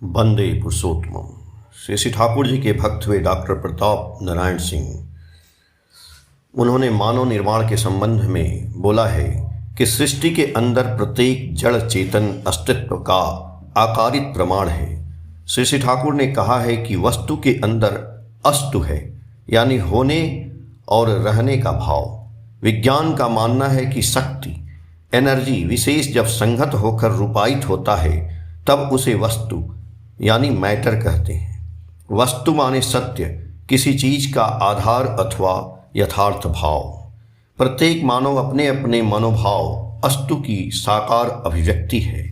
वंदे पुरुषोत्तम। श्री ठाकुर जी के भक्त हुए डॉक्टर प्रताप नारायण सिंह, उन्होंने मानव निर्माण के संबंध में बोला है कि सृष्टि के अंदर प्रत्येक जड़ चेतन अस्तित्व का आकारित प्रमाण है। श्री ठाकुर ने कहा है कि वस्तु के अंदर अस्तु है, यानी होने और रहने का भाव। विज्ञान का मानना है कि शक्ति, एनर्जी विशेष जब संगत होकर रूपायित होता है तब उसे वस्तु यानी मैटर कहते हैं। वस्तु माने सत्य, किसी चीज का आधार अथवा यथार्थ भाव। प्रत्येक मानव अपने अपने मनोभाव अस्तु की साकार अभिव्यक्ति है।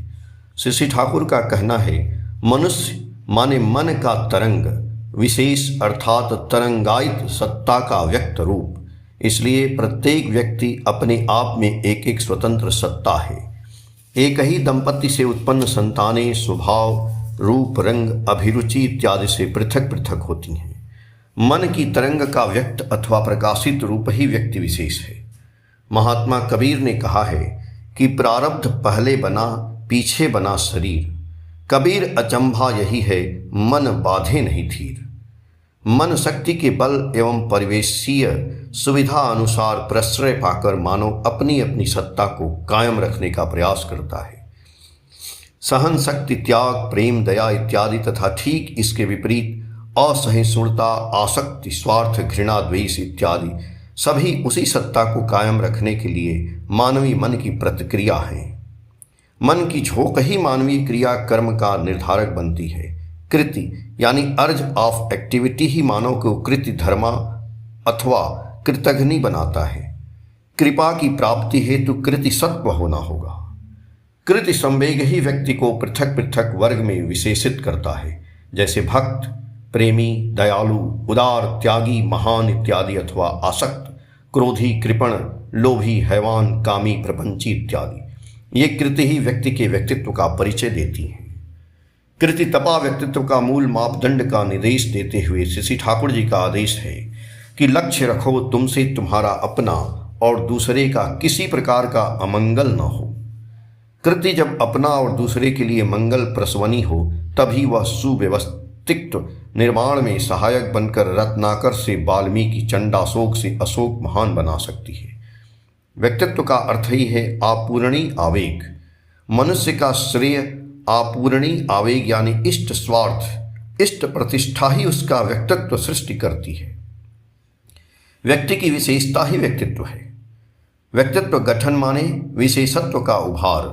श्री ठाकुर का कहना है, मनुष्य माने मन का तरंग, विशेष अर्थात तरंगायित सत्ता का व्यक्त रूप। इसलिए प्रत्येक व्यक्ति अपने आप में एक एक स्वतंत्र सत्ता है। एक ही दंपति से उत्पन्न संतानें स्वभाव, रूप, रंग, अभिरुचि इत्यादि से पृथक पृथक होती हैं। मन की तरंग का व्यक्त अथवा प्रकाशित रूप ही व्यक्ति विशेष है। महात्मा कबीर ने कहा है कि प्रारब्ध पहले बना, पीछे बना शरीर। कबीर अचंभा यही है, मन बाधे नहीं धीर। मन शक्ति के बल एवं परिवेशीय सुविधा अनुसार प्रश्रय पाकर मानव अपनी अपनी सत्ता को कायम रखने का प्रयास करता है। सहन शक्ति, त्याग, प्रेम, दया इत्यादि तथा ठीक इसके विपरीत असहिष्णुता, आसक्ति, स्वार्थ, घृणा, द्वेष इत्यादि सभी उसी सत्ता को कायम रखने के लिए मानवीय मन की प्रतिक्रिया है। मन की झोंक ही मानवीय क्रिया कर्म का निर्धारक बनती है। कृति यानी अर्ज ऑफ एक्टिविटी ही मानव को कृति धर्मा अथवा कृतघ्नि बनाता है। कृपा की प्राप्ति हेतु कृति सत्व होना होगा। कृति संवेग ही व्यक्ति को पृथक पृथक वर्ग में विशेषित करता है, जैसे भक्त, प्रेमी, दयालु, उदार, त्यागी, महान इत्यादि, अथवा आसक्त, क्रोधी, कृपण, लोभी, हैवान, कामी, प्रपंची इत्यादि। ये कृति ही व्यक्ति के व्यक्तित्व का परिचय देती हैं। कृति तपा व्यक्तित्व का मूल मापदंड का निर्देश देते हुए श्री ठाकुर जी का आदेश है कि लक्ष्य रखो तुमसे तुम्हारा अपना और दूसरे का किसी प्रकार का अमंगल न हो। कृति जब अपना और दूसरे के लिए मंगल प्रसवनी हो तभी वह सुव्यवस्थित निर्माण में सहायक बनकर रत्नाकर से वाल्मीकि, चंडाशोक से अशोक महान बना सकती है। व्यक्तित्व का अर्थ ही है आपूर्णी आवेग। मनुष्य का श्रेय आपूर्णी आवेग यानी इष्ट स्वार्थ, इष्ट प्रतिष्ठा ही उसका व्यक्तित्व सृष्टि करती है। व्यक्ति की विशेषता ही व्यक्तित्व है। व्यक्तित्व गठन माने विशेषत्व का उभार।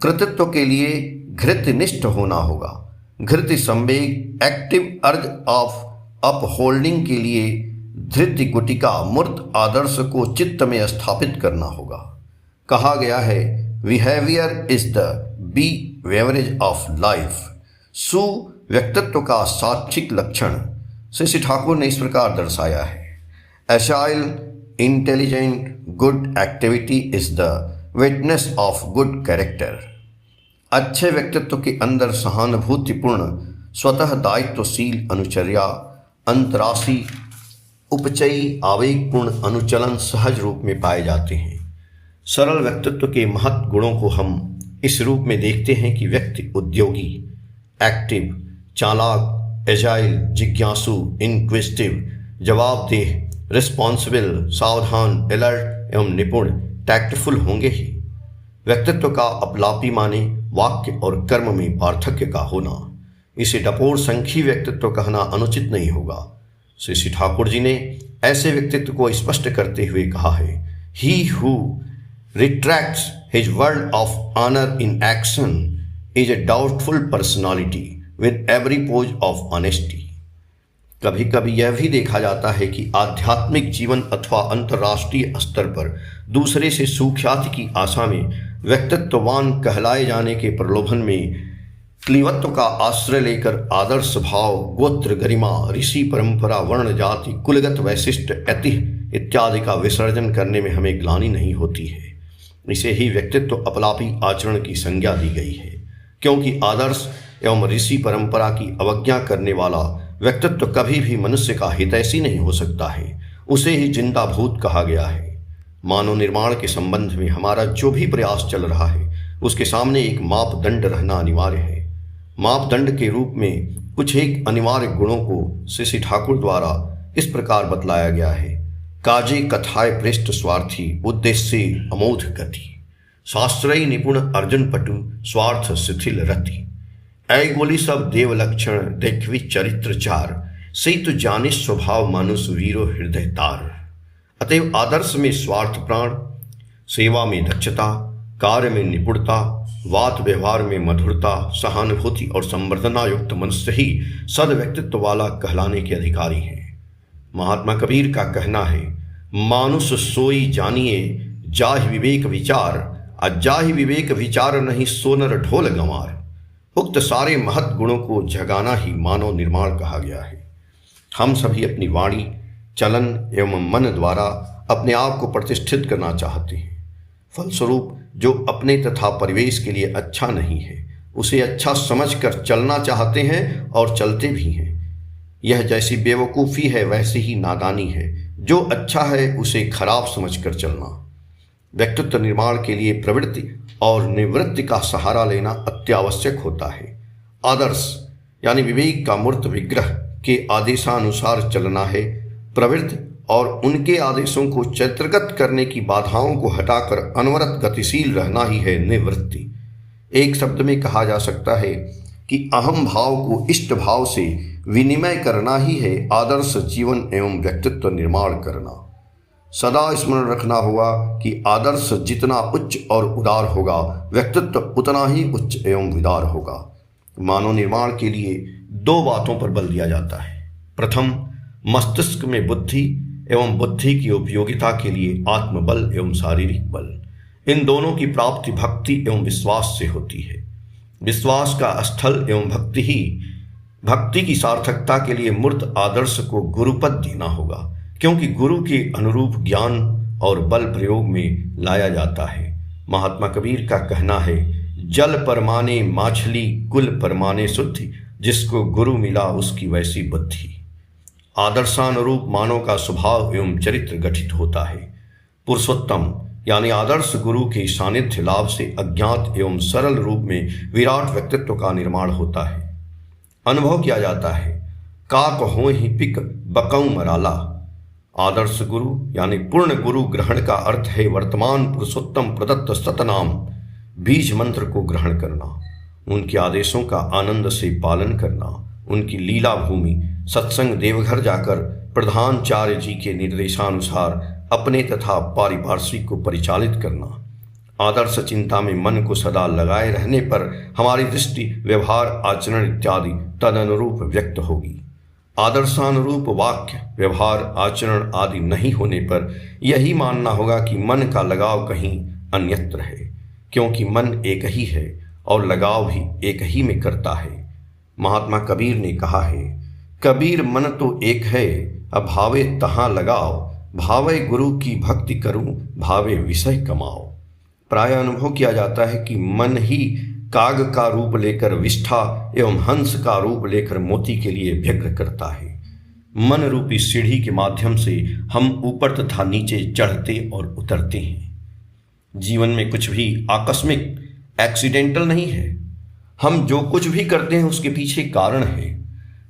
कृतित्व के लिए घृत्यनिष्ठ होना होगा। घृत्य संवेग एक्टिव अर्ज ऑफ अपहोल्डिंग के लिए धृत्य गुटिका मूर्त आदर्श को चित्त में स्थापित करना होगा। कहा गया है, behaviour is the beverage of life. सु व्यक्तित्व का साक्षिक लक्षण श्री ठाकुर ने इस प्रकार दर्शाया है, agile, intelligent, good activity is the witness of good character. अच्छे व्यक्तित्व के अंदर सहानुभूतिपूर्ण, स्वतः दायित्वशील अनुचर्या, अंतराशी, उपचयी, आवेगपूर्ण अनुचलन सहज रूप में पाए जाते हैं। सरल व्यक्तित्व के महत् गुणों को हम इस रूप में देखते हैं कि व्यक्ति उद्योगी, एक्टिव, चालाक, एजाइल, जिज्ञासु, इनक्विजिटिव, जवाबदेह, रिस्पॉन्सिबल, सावधान, अलर्ट एवं निपुण, टैक्टफुल होंगे ही। व्यक्तित्व का अपलापी माने वाक्य और कर्म में पार्थक्य का होना। इसे डपोर संखी व्यक्तित्व कहना अनुचित नहीं होगा। श्री ठाकुर जी ने ऐसे व्यक्तित्व को स्पष्ट करते हुए कहा है, he who retracts his word of honour in action is a doubtful personality with every pose of honesty. कभी कभी यह भी देखा जाता है कि आध्यात्मिक जीवन अथवा अंतर्राष्ट्रीय स्तर पर दूसरे से सुख्याति की आशा में व्यक्तित्ववान कहलाए जाने के प्रलोभन में क्लीवत्व का आश्रय लेकर आदर्श भाव, गोत्र गरिमा, ऋषि परंपरा, वर्ण जाति, कुलगत वैशिष्ट, ऐतिह्य इत्यादि का विसर्जन करने में हमें ग्लानि नहीं होती है। इसे ही व्यक्तित्व अपलापी आचरण की संज्ञा दी गई है, क्योंकि आदर्श एवं ऋषि परंपरा की अवज्ञा करने वाला व्यक्तित्व कभी भी मनुष्य का हितैषी नहीं हो सकता है। उसे ही जिंदा भूत कहा गया है। मानव निर्माण के संबंध में हमारा जो भी प्रयास चल रहा है उसके सामने एक मापदंड रहना अनिवार्य है। मापदंड के रूप में कुछ एक अनिवार्य गुणों को श्री श्री ठाकुर द्वारा इस प्रकार बतलाया गया है। काजे कथाय पृष्ठ स्वार्थी उद्देश्य अमोध गति, शास्त्रई निपुण अर्जुन पटु स्वार्थ शिथिल रति। ऐ गोली सब देव लक्षण देखवी चरित्र चार, से तु जाने स्वभाव मानुष वीरो हृदय तार। अतएव आदर्श में स्वार्थ प्राण, सेवा में दक्षता, कार्य में निपुणता, वाद व्यवहार में मधुरता, सहानुभूति और संवर्धना युक्त मनुष्य ही सद व्यक्तित्व वाला कहलाने के अधिकारी हैं। महात्मा कबीर का कहना है, मानुष सोई जानिए जाहि विवेक विचार, अजाहि विवेक विचार नहीं सोनर ढोल गंवार। उक्त सारे महत् गुणों को जगाना ही मानव निर्माण कहा गया है। हम सभी अपनी वाणी, चलन एवं मन द्वारा अपने आप को प्रतिष्ठित करना चाहते हैं। फलस्वरूप जो अपने तथा परिवेश के लिए अच्छा नहीं है उसे अच्छा समझकर चलना चाहते हैं और चलते भी हैं। यह जैसी बेवकूफ़ी है वैसी ही नादानी है। जो अच्छा है उसे खराब समझकर चलना। व्यक्तित्व निर्माण के लिए प्रवृत्ति और निवृत्ति का सहारा लेना अत्यावश्यक होता है। आदर्श यानी विवेक का मूर्त विग्रह के आदेशानुसार चलना है। प्रवृत्ति और उनके आदेशों को चरित्रगत करने की बाधाओं को हटाकर अनवरत गतिशील रहना ही है निवृत्ति। एक शब्द में कहा जा सकता है कि अहम भाव को इष्ट भाव से विनिमय करना ही है आदर्श जीवन एवं व्यक्तित्व निर्माण करना। सदा स्मरण रखना होगा कि आदर्श जितना उच्च और उदार होगा, व्यक्तित्व उतना ही उच्च एवं विदार होगा। मानव निर्माण के लिए दो बातों पर बल दिया जाता है। प्रथम, मस्तिष्क में बुद्धि एवं बुद्धि की उपयोगिता के लिए आत्मबल एवं शारीरिक बल। इन दोनों की प्राप्ति भक्ति एवं विश्वास से होती है। विश्वास का स्थल एवं भक्ति की सार्थकता के लिए मूर्त आदर्श को गुरुपद देना होगा, क्योंकि गुरु के अनुरूप ज्ञान और बल प्रयोग में लाया जाता है। महात्मा कबीर का कहना है, जल परमाने माछली कुल परमाने शुद्धि, जिसको गुरु मिला उसकी वैसी बुद्धि। आदर्शानुरूप मानव का स्वभाव एवं चरित्र गठित होता है। पुरुषोत्तम यानी आदर्श गुरु के सानिध्य लाभ से अज्ञात एवं सरल रूप में विराट व्यक्तित्व का निर्माण होता है। अनुभव किया जाता है, काक हो ही पिक बकऊ मराला। आदर्श गुरु यानी पूर्ण गुरु ग्रहण का अर्थ है वर्तमान पुरुषोत्तम प्रदत्त सतनाम बीज मंत्र को ग्रहण करना, उनके आदेशों का आनंद से पालन करना, उनकी लीला भूमि सत्संग देवघर जाकर प्रधानाचार्य जी के निर्देशानुसार अपने तथा पारिपार्श्विक को परिचालित करना। आदर्श चिंता में मन को सदा लगाए रहने पर हमारी दृष्टि, व्यवहार, आचरण इत्यादि तदनुरूप व्यक्त होगी। आदर्शानुरूप वाक्य, व्यवहार, आचरण आदि नहीं होने पर यही मानना होगा कि मन का लगाव कहीं अन्यत्र है, क्योंकि मन एक ही है और लगाव भी एक ही में करता है। महात्मा कबीर ने कहा है, कबीर मन तो एक है, अभावे तहाँ लगाओ, भावे गुरु की भक्ति करूं, भावे विषय कमाओ। प्राय अनुभव किया जाता है कि मन ही काग का रूप लेकर विष्ठा एवं हंस का रूप लेकर मोती के लिए व्यग्र करता है। मन रूपी सीढ़ी के माध्यम से हम ऊपर तथा नीचे चढ़ते और उतरते हैं। जीवन में कुछ भी आकस्मिक एक्सीडेंटल नहीं है। हम जो कुछ भी करते हैं उसके पीछे कारण है।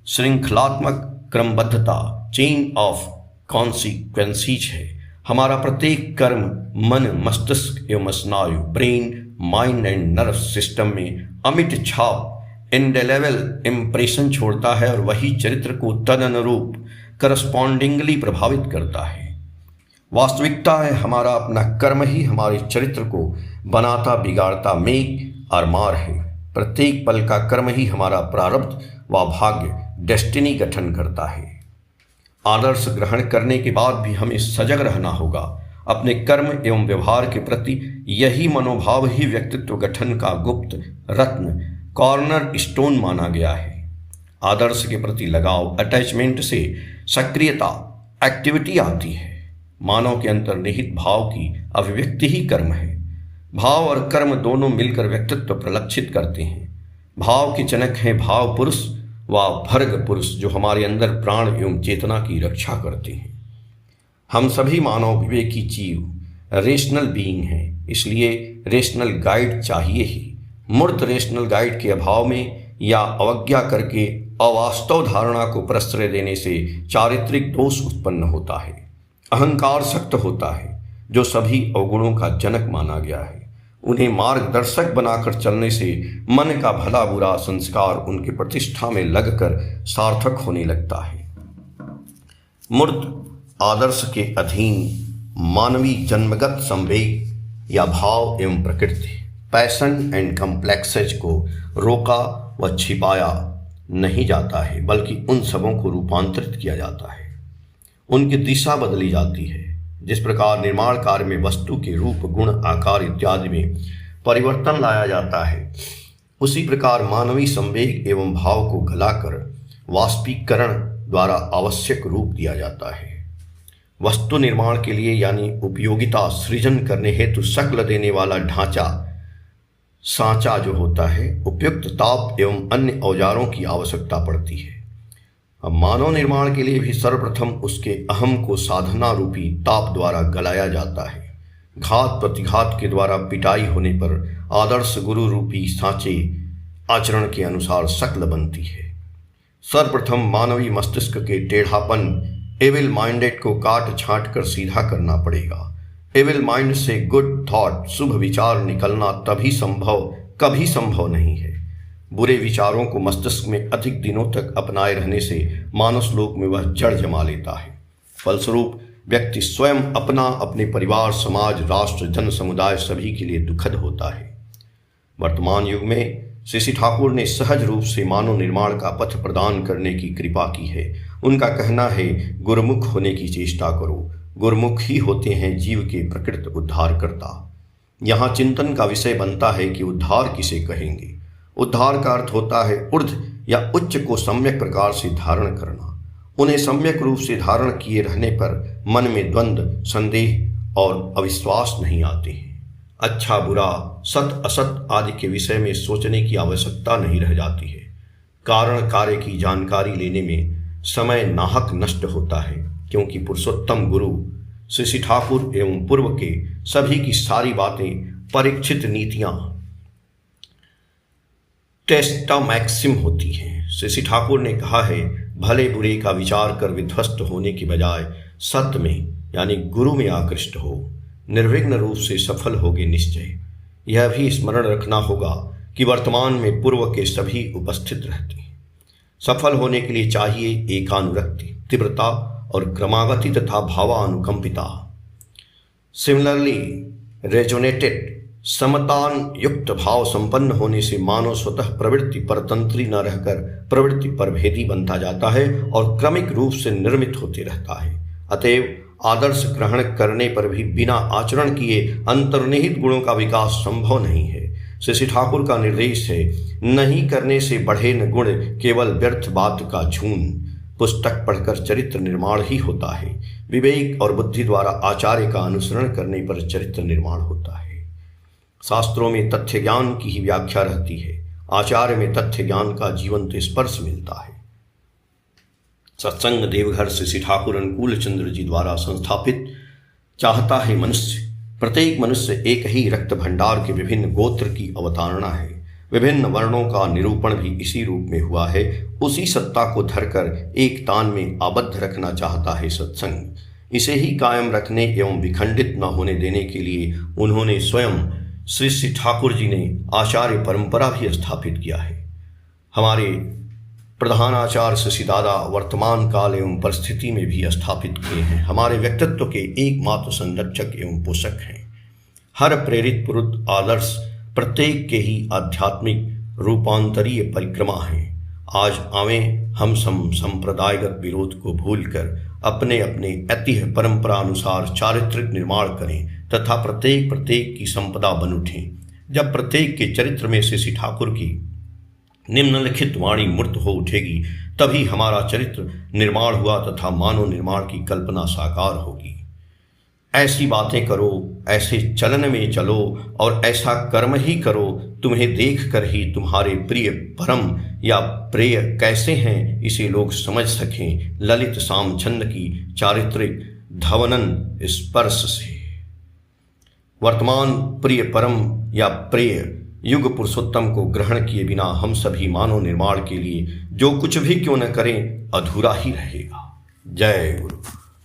श्रृंखलात्मक क्रमबद्धता, चेन ऑफ कॉन्सिक्वेंसीज है। हमारा प्रत्येक कर्म मन, मस्तिष्क एवं स्नायु, brain, mind and nerve system में अमिट छाप, इंडेलेबल इम्प्रेशन छोड़ता है और वही चरित्र को तदनुरूप करस्पॉन्डिंगली प्रभावित करता है। वास्तविकता है हमारा अपना कर्म ही हमारे चरित्र को बनाता बिगाड़ता मेक और मार है। प्रत्येक पल का कर्म ही हमारा प्रारब्ध व भाग्य, डेस्टिनी गठन करता है। आदर्श ग्रहण करने के बाद भी हमें सजग रहना होगा। अपने कर्म एवं व्यवहार के प्रति यही मनोभाव ही व्यक्तित्व गठन का गुप्त रत्न, कॉर्नर स्टोन माना गया है। आदर्श के प्रति लगाव, अटैचमेंट से सक्रियता, एक्टिविटी आती है। मानव के अंतर्निहित भाव की अभिव्यक्ति ही कर्म है। भाव और कर्म दोनों मिलकर व्यक्तित्व प्रलक्षित करते हैं। भाव के जनक हैं भाव पुरुष व भर्ग पुरुष, जो हमारे अंदर प्राण एवं चेतना की रक्षा करते हैं। हम सभी मानव विवेकी जीव रेशनल बीइंग हैं, इसलिए रेशनल गाइड चाहिए ही। मूर्त रेशनल गाइड के अभाव में या अवज्ञा करके अवास्तव धारणा को प्रश्रय देने से चारित्रिक दोष उत्पन्न होता है। अहंकार शक्त होता है, जो सभी अवगुणों का जनक माना गया है। उन्हें मार्गदर्शक बनाकर चलने से मन का भला बुरा संस्कार उनके प्रतिष्ठा में लगकर सार्थक होने लगता है। मूर्त आदर्श के अधीन मानवी जन्मगत संवेग या भाव एवं प्रकृति, पैशन एंड कम्प्लेक्सेज को रोका व छिपाया नहीं जाता है, बल्कि उन सबों को रूपांतरित किया जाता है। उनकी दिशा बदली जाती है। जिस प्रकार निर्माण कार्य में वस्तु के रूप, गुण, आकार इत्यादि में परिवर्तन लाया जाता है, उसी प्रकार मानवीय संवेग एवं भाव को गलाकर वाष्पीकरण द्वारा आवश्यक रूप दिया जाता है। वस्तु निर्माण के लिए यानी उपयोगिता सृजन करने हेतु शक्ल देने वाला ढांचा, सांचा जो होता है, उपयुक्त ताप एवं अन्य औजारों की आवश्यकता पड़ती है। अब मानव निर्माण के लिए भी सर्वप्रथम उसके अहम को साधना रूपी ताप द्वारा गलाया जाता है। घात प्रतिघात के द्वारा पिटाई होने पर आदर्श गुरु रूपी सांचे आचरण के अनुसार शक्ल बनती है। सर्वप्रथम मानवीय मस्तिष्क के टेढ़ापन, एविल माइंडेड को काट छांट कर सीधा करना पड़ेगा। एविल माइंड से गुड थॉट, शुभ विचार निकलना कभी संभव नहीं है। बुरे विचारों को मस्तिष्क में अधिक दिनों तक अपनाए रहने से मानसलोक में वह जड़ जमा लेता है। फलस्वरूप व्यक्ति स्वयं अपना, अपने परिवार, समाज, राष्ट्र, जन समुदाय सभी के लिए दुखद होता है। वर्तमान युग में श्री ठाकुर ने सहज रूप से मानव निर्माण का पथ प्रदान करने की कृपा की है। उनका कहना है, गुरुमुख होने की चेष्टा करो। गुरुमुख ही होते हैं जीव के प्रकृत उद्धारकर्ता। यहाँ चिंतन का विषय बनता है कि उद्धार किसे कहेंगे। उद्धार का अर्थ होता है ऊर्ध्व या उच्च को सम्यक प्रकार से धारण करना। उन्हें सम्यक रूप से धारण किए रहने पर मन में द्वंद्व, संदेह और अविश्वास नहीं आते हैं। अच्छा बुरा, सत असत आदि के विषय में सोचने की आवश्यकता नहीं रह जाती है। कारण कार्य की जानकारी लेने में समय नाहक नष्ट होता है, क्योंकि पुरुषोत्तम गुरु श्री ठाकुर एवं पूर्व के सभी की सारी बातें परीक्षित नीतियां टेस्टा मैक्सिम होती हैं। श्री ठाकुर ने कहा है, भले बुरे का विचार कर विध्वस्त होने की बजाय सत्य में यानी गुरु में आकृष्ट हो, निर्विघ्न रूप से सफल होगे निश्चय। यह भी स्मरण रखना होगा कि वर्तमान में पूर्व के सभी उपस्थित रहते हैं। सफल होने के लिए चाहिए एकानुरक्ति, तीव्रता और क्रमागति तथा भावानुकंपिता। सिमिलरली रेजोनेटेड, समतान युक्त भाव संपन्न होने से मानव स्वतः प्रवृत्ति परतंत्री न रहकर प्रवृत्ति परभेदी बनता जाता है और क्रमिक रूप से निर्मित होते रहता है। अतएव आदर्श ग्रहण करने पर भी बिना आचरण किए अंतर्निहित गुणों का विकास संभव नहीं है। श्री ठाकुर का निर्देश है, नहीं करने से बढ़े न गुण, केवल व्यर्थ बात का झून। पुस्तक पढ़कर चरित्र निर्माण ही होता है। विवेक और बुद्धि द्वारा आचार्य का अनुसरण करने पर चरित्र निर्माण होता है। शास्त्रों में तथ्य ज्ञान की ही व्याख्या रहती है, आचार्य में तथ्य ज्ञान का जीवंत स्पर्श मिलता है। सत्संग देवघर श्री ठाकुर अनुकूल चंद्र जी द्वारा संस्थापित चाहता है मनुष्य। प्रत्येक मनुष्य एक ही रक्त भंडार के विभिन्न गोत्र की अवतारणा है। विभिन्न वर्णों का निरूपण भी इसी रूप में हुआ है। उसी सत्ता को धरकर एक तान में आबद्ध रखना चाहता है सत्संग। इसे ही कायम रखने एवं विखंडित न होने देने के लिए उन्होंने स्वयं श्री ठाकुर जी ने आचार्य परंपरा भी स्थापित किया है। हमारे प्रधान आचार्य श्री दादा वर्तमान काल एवं परिस्थिति में भी स्थापित किए हैं। हमारे व्यक्तित्व के एकमात्र संरक्षक एवं पोषक हैं। हर प्रेरित पुरुष आदर्श प्रत्येक के ही आध्यात्मिक रूपांतरीय परिक्रमा है। आज आवें हम संप्रदायगत विरोध को भूलकर अपने अपने ऐतिह्य परंपरा अनुसार चारित्रिक निर्माण करें तथा प्रत्येक की संपदा बन उठें। जब प्रत्येक के चरित्र में श्री ठाकुर की निम्नलिखित वाणी मूर्त हो उठेगी, तभी हमारा चरित्र निर्माण हुआ तथा मानव निर्माण की कल्पना साकार होगी। ऐसी बातें करो, ऐसे चलन में चलो और ऐसा कर्म ही करो, तुम्हें देख कर ही तुम्हारे प्रिय परम या प्रेय कैसे हैं इसे लोग समझ सकें। ललित सामछंद की चारित्रिक धवनन स्पर्श से। वर्तमान प्रिय परम या प्रिय युग पुरुषोत्तम को ग्रहण किए बिना हम सभी मानव निर्माण के लिए जो कुछ भी क्यों न करें अधूरा ही रहेगा। जय गुरु।